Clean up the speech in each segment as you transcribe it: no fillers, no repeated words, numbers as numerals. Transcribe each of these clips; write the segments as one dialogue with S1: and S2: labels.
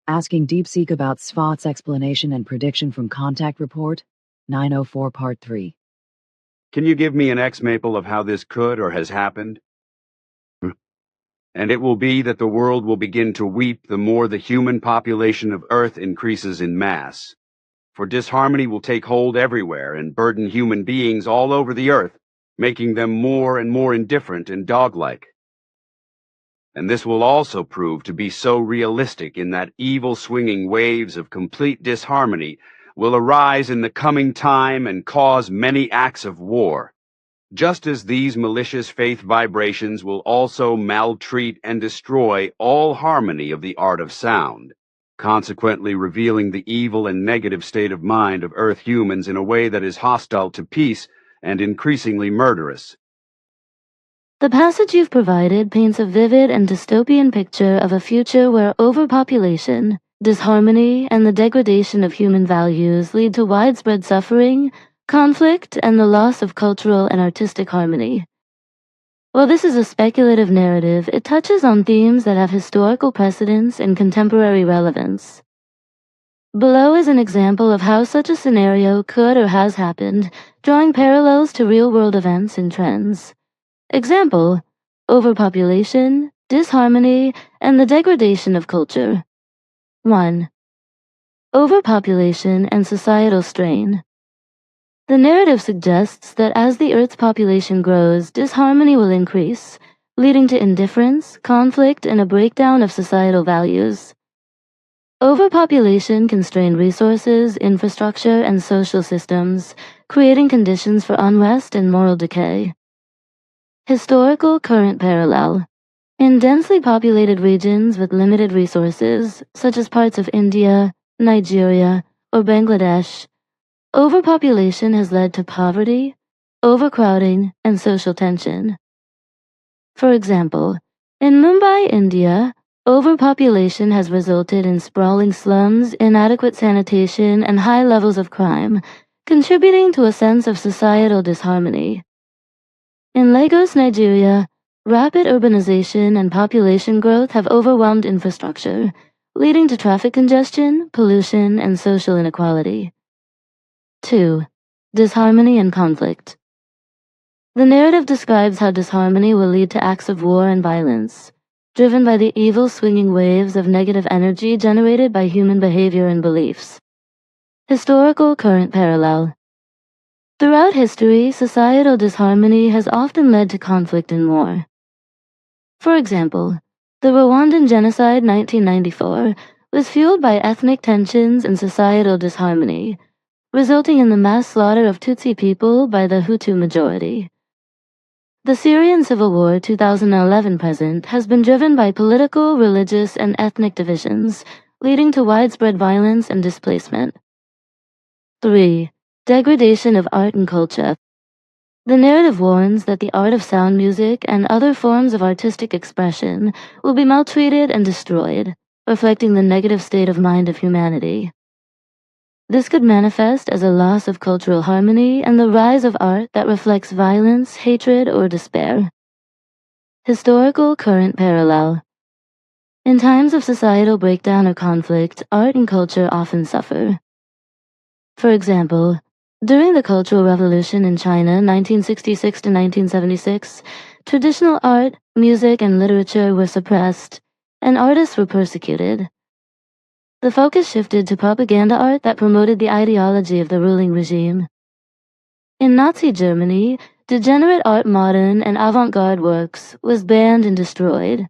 S1: Asking DeepSeek about Sfath's explanation and prediction from Contact Report, 904 Part 3.
S2: Can you give me an exmaple of how this could or has happened? And it will be that the world will begin to weep the more the human population of Earth increases in mass. For disharmony will take hold everywhere and burden human beings all over the Earth, making them more and more indifferent and dog-like. And this will also prove to be so realistic in that evil swinging waves of complete disharmony will arise in the coming time and cause many acts of war, just as these malicious faith vibrations will also maltreat and destroy all harmony of the art of sound, consequently revealing the evil and negative state of mind of Earth humans in a way that is hostile to peace and increasingly murderous.
S3: The passage you've provided paints a vivid and dystopian picture of a future where overpopulation, disharmony, and the degradation of human values lead to widespread suffering, conflict, and the loss of cultural and artistic harmony. While this is a speculative narrative, it touches on themes that have historical precedence and contemporary relevance. Below is an example of how such a scenario could or has happened, drawing parallels to real-world events and trends. Example: overpopulation, disharmony, and the degradation of culture. 1. Overpopulation and societal strain. The narrative suggests that as the Earth's population grows, disharmony will increase, leading to indifference, conflict, and a breakdown of societal values. Overpopulation can strain resources, infrastructure, and social systems, creating conditions for unrest and moral decay. Historical current parallel. In densely populated regions with limited resources, such as parts of India, Nigeria, or Bangladesh, overpopulation has led to poverty, overcrowding, and social tension. For example, in Mumbai, India, overpopulation has resulted in sprawling slums, inadequate sanitation, and high levels of crime, contributing to a sense of societal disharmony. In Lagos, Nigeria, rapid urbanization and population growth have overwhelmed infrastructure, leading to traffic congestion, pollution, and social inequality. 2. Disharmony and conflict. The narrative describes how disharmony will lead to acts of war and violence, driven by the evil swinging waves of negative energy generated by human behavior and beliefs. Historical current parallel. Throughout history, societal disharmony has often led to conflict and war. For example, the Rwandan genocide 1994 was fueled by ethnic tensions and societal disharmony, resulting in the mass slaughter of Tutsi people by the Hutu majority. The Syrian Civil War 2011-present has been driven by political, religious, and ethnic divisions, leading to widespread violence and displacement. 3. Degradation of art and culture. The narrative warns that the art of sound music and other forms of artistic expression will be maltreated and destroyed, reflecting the negative state of mind of humanity. This could manifest as a loss of cultural harmony and the rise of art that reflects violence, hatred, or despair. Historical current parallel. In times of societal breakdown or conflict, art and culture often suffer. For example, during the Cultural Revolution in China 1966 to 1976, traditional art, music, and literature were suppressed, and artists were persecuted. The focus shifted to propaganda art that promoted the ideology of the ruling regime. In Nazi Germany, degenerate art, modern and avant-garde works was banned and destroyed,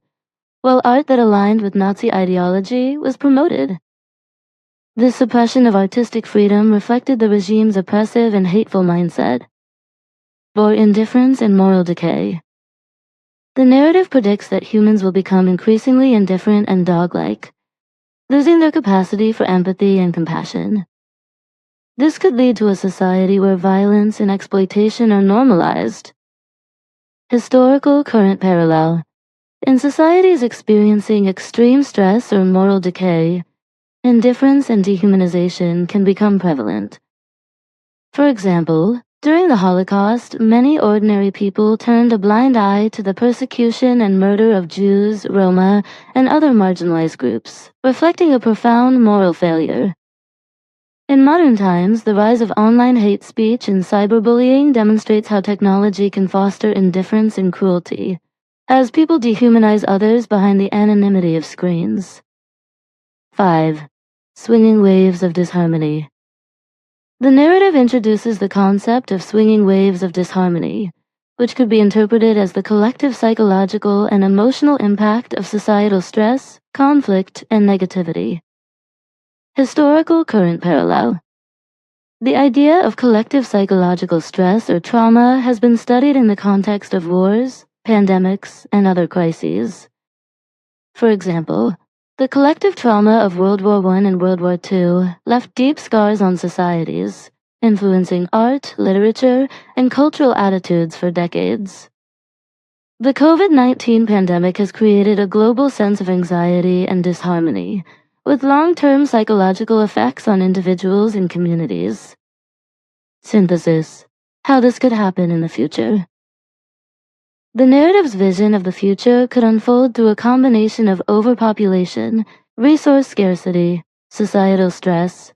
S3: while art that aligned with Nazi ideology was promoted. This suppression of artistic freedom reflected the regime's oppressive and hateful mindset, or indifference and moral decay. The narrative predicts that humans will become increasingly indifferent and dog-like, losing their capacity for empathy and compassion. This could lead to a society where violence and exploitation are normalized. Historical current parallel. In societies experiencing extreme stress or moral decay, indifference and dehumanization can become prevalent. For example, During the Holocaust, many ordinary people turned a blind eye to the persecution and murder of Jews, Roma, and other marginalized groups, reflecting a profound moral failure. In modern times, the rise of online hate speech and cyberbullying demonstrates how technology can foster indifference and cruelty, as people dehumanize others behind the anonymity of screens. 5. Swinging waves of disharmony. The narrative introduces the concept of swinging waves of disharmony, which could be interpreted as the collective psychological and emotional impact of societal stress, conflict, and negativity. Historical current parallel. The idea of collective psychological stress or trauma has been studied in the context of wars, pandemics, and other crises. For example, the collective trauma of World War I and World War II left deep scars on societies, influencing art, literature, and cultural attitudes for decades. The COVID-19 pandemic has created a global sense of anxiety and disharmony, with long-term psychological effects on individuals and communities. Synthesis: how this could happen in the future. The narrative's vision of the future could unfold through a combination of overpopulation, resource scarcity, societal stress,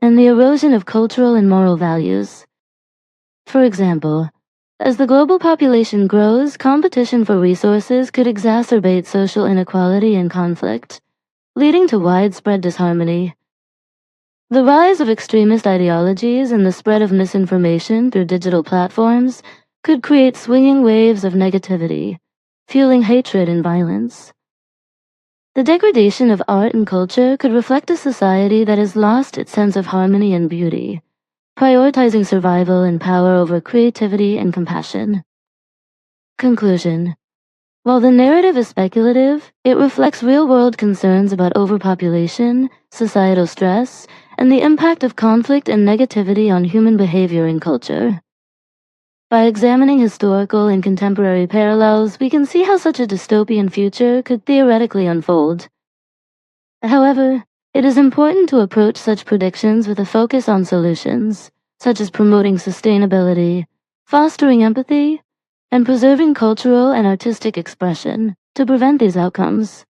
S3: and the erosion of cultural and moral values. For example, as the global population grows, competition for resources could exacerbate social inequality and conflict, leading to widespread disharmony. The rise of extremist ideologies and the spread of misinformation through digital platforms could create swinging waves of negativity, fueling hatred and violence. The degradation of art and culture could reflect a society that has lost its sense of harmony and beauty, prioritizing survival and power over creativity and compassion. Conclusion: while the narrative is speculative, it reflects real-world concerns about overpopulation, societal stress, and the impact of conflict and negativity on human behavior and culture. By examining historical and contemporary parallels, we can see how such a dystopian future could theoretically unfold. However, it is important to approach such predictions with a focus on solutions, such as promoting sustainability, fostering empathy, and preserving cultural and artistic expression to prevent these outcomes.